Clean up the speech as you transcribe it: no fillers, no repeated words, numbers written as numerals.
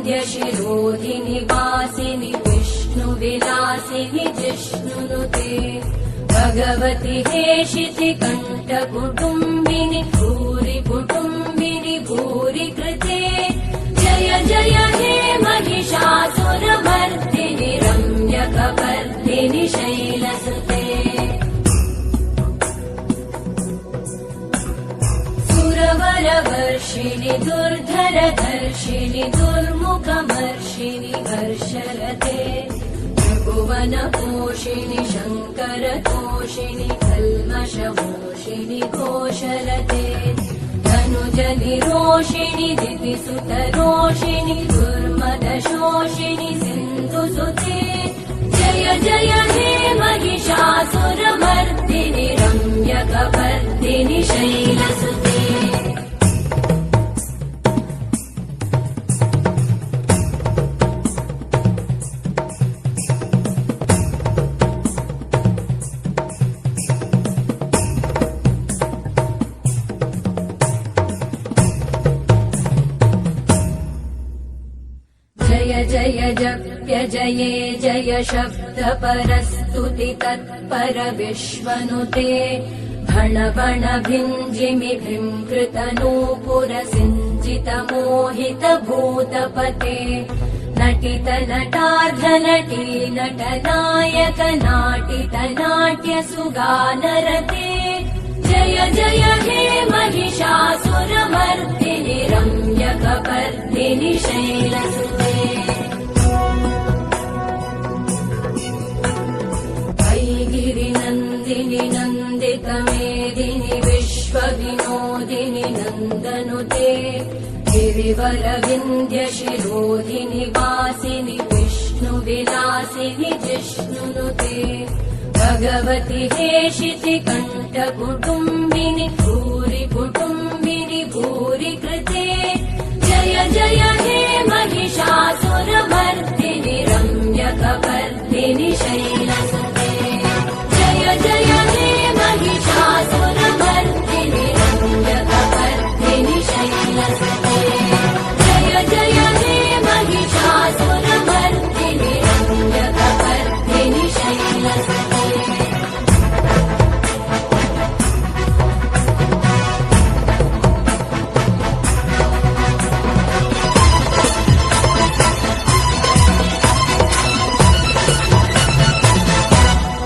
गिरिवरविन्द्यशिरोधिनि वासिनि विष्णुविलासिनि जिष्णुनुते भगवति हेशिति कण्ठकुटुम्बिनि भूरि कुटुम्बिनि भूरि कृते जय जय हे महिषासुरमर्दिनि रम्यकपर्दिनि शैलसुते सुरवरवर्षिणि दुर्धरधर्षिणि दुर्मुखमर्षिणि हर्षरते त्रिभुवनपोषिणि शङ्करतोषिणि कल्मषमोषिणि घोषरते धनुजनिरोषिणि दितिसुतरोषिणि दुर्मदशोषिणि सिन्धुसुते जय जय हे महिषासुरमर्दिनि रम्यकपर्दिनि शैलसुते जय जय जप्य जये जय शब्द परस्तुति तत्पर विश्वनुते भण भण भिञ्जिमि भृङ्कृत नूपुर सिञ्चित मोहित भूतपते नटित नटार्ध नटी नट नायक नाटित नाट्य सुगानरते जय जय हे महिषासुरमर्दिनि रम्यकपर्दिनि शैलसुते गिरिनन्दिनि नन्दितमेदिनि विश्वविनोदिनि नन्दनुते गिरिवरविन्द्यशिरोधिनि वासिनि विष्णुविलासिनि जिष्णुनुते भगवति हेशिति कण्ठकुटुम्बिनि भूरि कुटुम्बिनि भूरि कृते जय जय हे महिषासुरमर्दिनि रम्यकपर्दिनि शैलसुते